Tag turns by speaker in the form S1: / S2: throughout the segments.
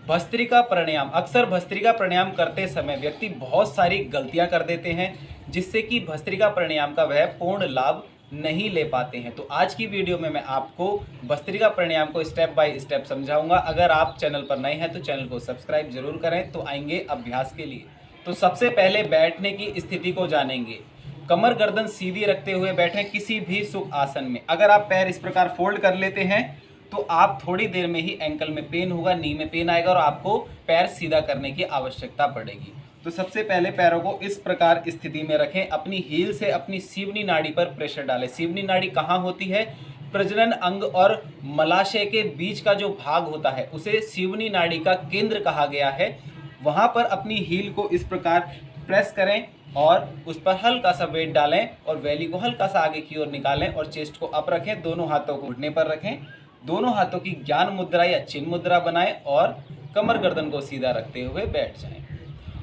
S1: भस्त्रिका प्राणायाम। अक्सर भस्त्रिका प्राणायाम करते समय व्यक्ति बहुत सारी गलतियां कर देते हैं, जिससे कि भस्त्रिका प्राणायाम का वह पूर्ण लाभ नहीं ले पाते हैं। तो आज की वीडियो में मैं आपको भस्त्रिका प्राणायाम को स्टेप बाय स्टेप समझाऊंगा। अगर आप चैनल पर नए हैं तो चैनल को सब्सक्राइब जरूर करें। तो आएंगे अभ्यास के लिए। तो सबसे पहले बैठने की स्थिति को जानेंगे। कमर गर्दन सीधी रखते हुए बैठें किसी भी सुख आसन में। अगर आप पैर इस प्रकार फोल्ड कर लेते हैं तो आप थोड़ी देर में ही एंकल में पेन होगा, नी में पेन आएगा और आपको पैर सीधा करने की आवश्यकता पड़ेगी। तो सबसे पहले पैरों को इस प्रकार स्थिति में रखें। अपनी हील से अपनी सीवनी नाड़ी पर प्रेशर डालें। सीवनी नाड़ी कहाँ होती है? प्रजनन अंग और मलाशय के बीच का जो भाग होता है उसे सीवनी नाड़ी का केंद्र कहा गया है। वहाँ पर अपनी हील को इस प्रकार प्रेस करें और उस पर हल्का सा वेट डालें और वैली को हल्का सा आगे की ओर निकालें और चेस्ट को अप रखें। दोनों हाथों को घुटने पर रखें। दोनों हाथों की ज्ञान मुद्रा या चिन्ह मुद्रा बनाएं और कमर गर्दन को सीधा रखते हुए बैठ जाएं।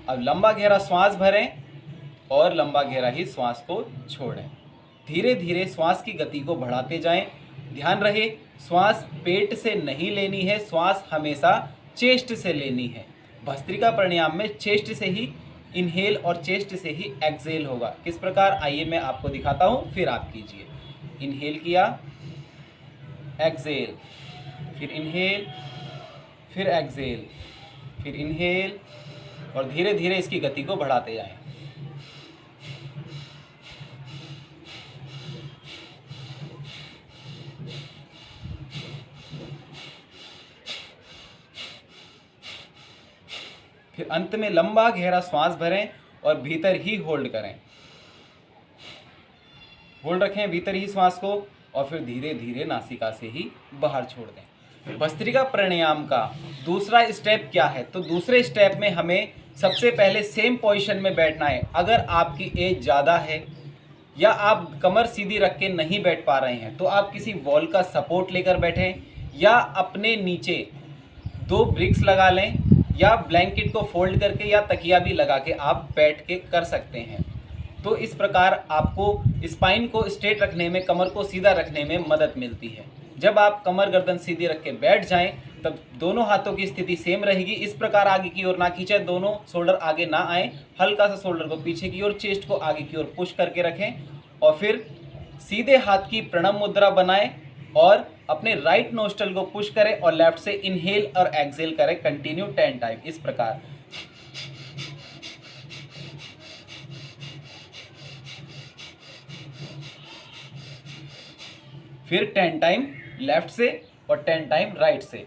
S1: अब लंबा गहरा श्वास भरें और लंबा गहरा ही श्वास को छोड़ें। धीरे धीरे श्वास की गति को बढ़ाते जाएं। ध्यान रहे श्वास पेट से नहीं लेनी है, श्वास हमेशा चेस्ट से लेनी है। भस्त्रिका प्राणायाम में चेस्ट से ही इनहेल और चेस्ट से ही एक्सहेल होगा। किस प्रकार, आइए मैं आपको दिखाता हूँ, फिर आप कीजिए। इनहेल किया, एक्सहेल, फिर इनहेल, फिर एक्सहेल, फिर इनहेल और धीरे धीरे इसकी गति को बढ़ाते जाएं। फिर अंत में लंबा गहरा श्वास भरें और भीतर ही होल्ड करें। होल्ड रखें भीतर ही श्वास को और फिर धीरे धीरे नासिका से ही बाहर छोड़ दें। भस्त्रिका प्राणायाम का दूसरा स्टेप क्या है? तो दूसरे स्टेप में हमें सबसे पहले सेम पोजीशन में बैठना है। अगर आपकी एज ज़्यादा है या आप कमर सीधी रख के नहीं बैठ पा रहे हैं तो आप किसी वॉल का सपोर्ट लेकर बैठें या अपने नीचे 2 ब्रिक्स लगा लें या ब्लैंकेट को फोल्ड करके या तकिया भी लगा के आप बैठ के कर सकते हैं। तो इस प्रकार आपको स्पाइन को स्ट्रेट रखने में, कमर को सीधा रखने में मदद मिलती है। जब आप कमर गर्दन सीधी रख के बैठ जाएं तब दोनों हाथों की स्थिति सेम रहेगी। इस प्रकार आगे की ओर ना खींचें, दोनों शोल्डर आगे ना आए, हल्का सा शोल्डर को पीछे की ओर, चेस्ट को आगे की ओर पुश करके रखें और फिर सीधे हाथ की प्रणव मुद्रा बनाएं और अपने राइट नोस्ट्रल को पुश करें और लेफ्ट से इनहेल और एक्सहेल करें कंटिन्यू 10 टाइम। इस प्रकार फिर 10 टाइम लेफ्ट से और 10 टाइम राइट से।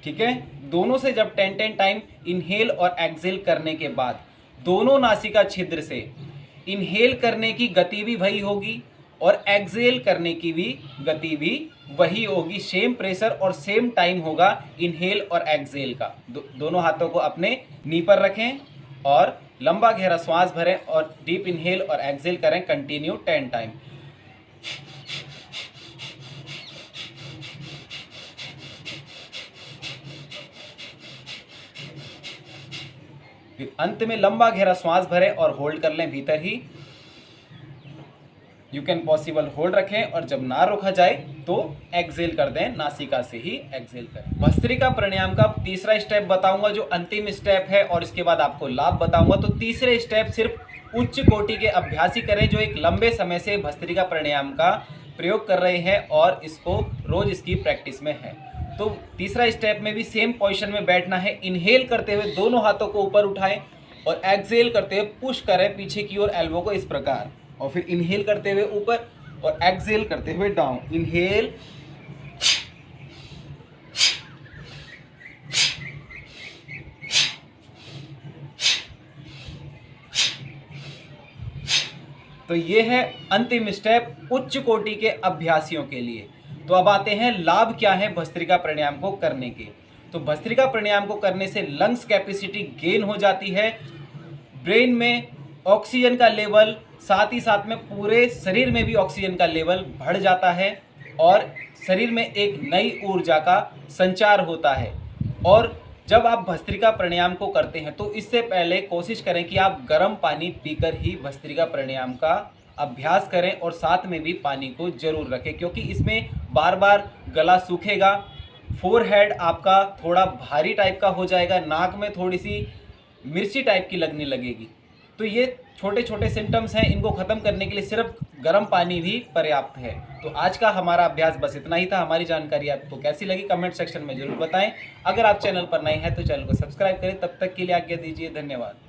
S1: ठीक है, दोनों से जब 10 टाइम इनहेल और एक्सहेल करने के बाद दोनों नासिका छिद्र से इनहेल करने की गति भी वही होगी और एक्सहेल करने की भी गति भी वही होगी। सेम प्रेशर और सेम टाइम होगा इनहेल और एक्सहेल का। दोनों हाथों को अपने नी पर रखें और लंबा गहरा श्वास भरें और डीप इनहेल और एक्सहेल करें कंटिन्यू 10 टाइम। फिर अंत में लंबा गहरा श्वास भरें और होल्ड कर लें भीतर ही। यू कैन पॉसिबल होल्ड रखें और जब ना रोका जाए तो एक्सहेल कर दें, नासिका से ही एक्सहेल करें। भस्त्रिका प्राणायाम का तीसरा स्टेप बताऊंगा जो अंतिम स्टेप है और इसके बाद आपको लाभ बताऊंगा। तो तीसरे स्टेप सिर्फ उच्च कोटि के अभ्यासी करें जो एक लंबे समय से भस्त्रिका प्राणायाम का प्रयोग कर रहे हैं और इसको रोज इसकी प्रैक्टिस में है। तो तीसरा स्टेप में भी सेम पोजीशन में बैठना है। इनहेल करते हुए दोनों हाथों को ऊपर उठाएं और एक्सहेल करते हुए पुश करें पीछे की ओर एल्बो को इस प्रकार, और फिर इनहेल करते हुए ऊपर और एक्सहेल करते हुए डाउन। इनहेल, तो ये है अंतिम स्टेप उच्च कोटि के अभ्यासियों के लिए। तो अब आते हैं लाभ क्या है भस्त्रिका प्राणायाम को करने के। तो भस्त्रिका प्राणायाम को करने से लंग्स कैपेसिटी गेन हो जाती है, ब्रेन में ऑक्सीजन का लेवल, साथ ही साथ में पूरे शरीर में भी ऑक्सीजन का लेवल बढ़ जाता है और शरीर में एक नई ऊर्जा का संचार होता है। और जब आप भस्त्रिका प्राणायाम को करते हैं तो इससे पहले कोशिश करें कि आप गर्म पानी पीकर ही भस्त्रिका प्राणायाम का अभ्यास करें और साथ में भी पानी को जरूर रखें, क्योंकि इसमें बार बार गला सूखेगा, फोरहेड आपका थोड़ा भारी टाइप का हो जाएगा, नाक में थोड़ी सी मिर्ची टाइप की लगने लगेगी। तो ये छोटे छोटे सिम्टम्स हैं, इनको ख़त्म करने के लिए सिर्फ गर्म पानी भी पर्याप्त है। तो आज का हमारा अभ्यास बस इतना ही था। हमारी जानकारी आपको कैसी लगी कमेंट सेक्शन में ज़रूर बताएं। अगर आप चैनल पर नए हैं तो चैनल को सब्सक्राइब करें। तब तक के लिए आज्ञा दीजिए, धन्यवाद।